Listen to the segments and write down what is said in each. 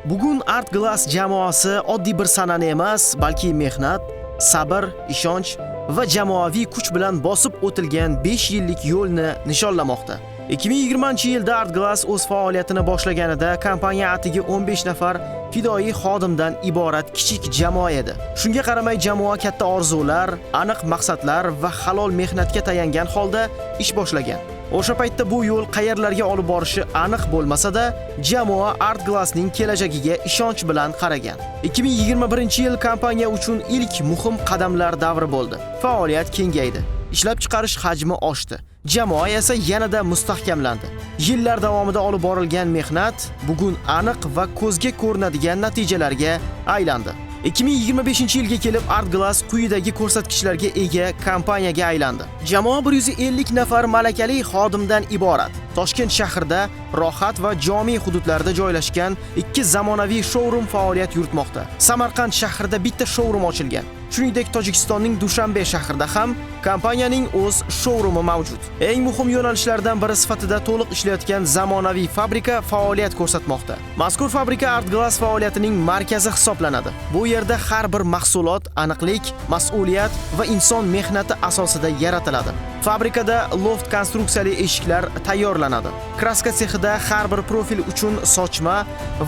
Bugun Art Glass jamoasi oddiy bir sanani emas, balki mehnat, sabr, ishonch va jamoaviy kuch bilan bosib o'tilgan 5 yillik yo'lni nishonlamoqda. 2020-yilda Art Glass o'z faoliyatini boshlaganida kompaniya atigi 15 nafar fidoyi xodimdan iborat kichik jamoa edi. Shunga qaramay jamoa katta orzular, aniq maqsadlar va halol mehnatga tayangan holda ish boshlagan. O'sha paytda bu yo'l qayerlarga olib borishi aniq bo'lmasa-da, jamoa Art Glassning kelajagiga ishonch bilan qaragan. 2021-yil kompaniya uchun ilk muhim qadamlar davri bo'ldi. Faoliyat kengaydi, ishlab chiqarish hajmi oshdi. Jamoa esa yanada mustahkamlandi. Yillar davomida olib borilgan mehnat bugun aniq va ko'zga ko'rinadigan natijalarga aylandi. 2025-yilga kelib Art Glass quyidagi ko'rsatkichlarga ega kompaniyaga aylandi. Jamoa 150 nafar malakali xodimdan iborat. Toshkent shahrida rohat va jami hududlarda joylashgan 2 zamonaviy showroom faoliyat yuritmoqda. Samarqand shahrida bitta showroom ochilgan. Shuningdek, Tojikistonning Dushanbe shahrida ham kompaniyaning o'z showroomi mavjud. Eng muhim yo'nalishlardan biri sifatida to'liq ishlayotgan zamonaviy fabrika faoliyat ko'rsatmoqda. Mazkur fabrika Art Glass faoliyatining markazi hisoblanadi. Bu yerda har bir mahsulot aniqlik, mas'uliyat va inson mehnati asosida yaratiladi. Fabrikada loft konstruksiyali eshiklar tayyorlanadi. Kraska sexida har bir profil uchun sochma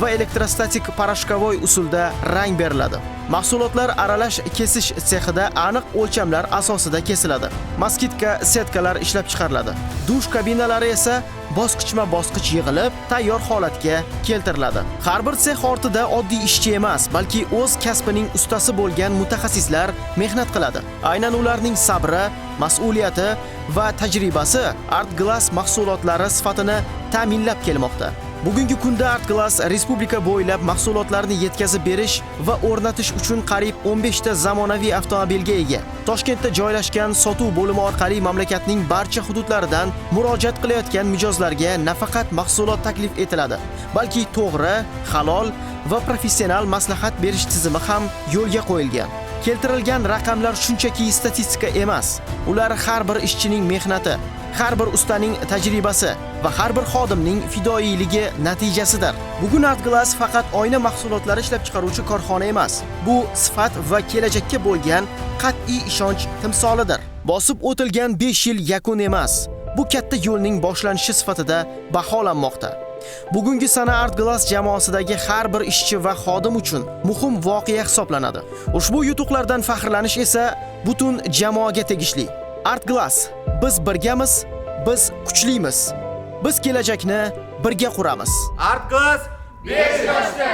va elektrostatik parashkovoy usulda rang beriladi. Mahsulotlar aralash kesish sexida aniq o'lchamlar asosida kesiladi. Moskitka setkalar ishlab chiqariladi. Dush kabinalari esa bosqichma-bosqich yig'ilib, tayyor holatga keltiriladi. Har bir sex ortida oddiy ishchi emas, balki o'z kasbining ustasi bo'lgan mutaxassislar mehnat qiladi. Aynan ularning sabri, mas'uliyati va tajribasi Art Glass mahsulotlari sifatini ta'minlab kelmoqda. Bugungi kunda Art Glass respublika bo'ylab mahsulotlarni yetkazib berish va o'rnatish uchun qariyb 15 ta zamonaviy avtomobilga ega. Toshkentda joylashgan sotuv bo'limi orqali mamlakatning barcha hududlaridan murojaat qilayotgan mijozlarga nafaqat mahsulot taklif etiladi, balki to'g'ri, halol va professional maslahat berish tizimi ham yo'lga qo'yilgan. Keltirilgan raqamlar shunchaki statistika emas. Ular har bir ishchining mehnati, har bir ustaning tajribasi va har bir xodimning fidoyiligi natijasidir. Bugun Art Glass faqat oyna mahsulotlari ishlab chiqaruvchi korxona emas. Bu sifat va kelajakka bo'lgan qat'iy ishonch timsolidir. Bosib o'tilgan 5 yil yakun emas. Bu katta yo'lning boshlanishi sifatida baholanmoqda. Bugungi sana Art Glass jamoasidagi har bir ishchi va xodim uchun muhim voqea hisoblanadi. Ushbu yutuqlardan faxrlanish esa butun jamoaga tegishli. Art Glass, biz birgamiz, biz kuchlimiz. Biz kelajakni birga quramiz. Art Glass 5 yoshda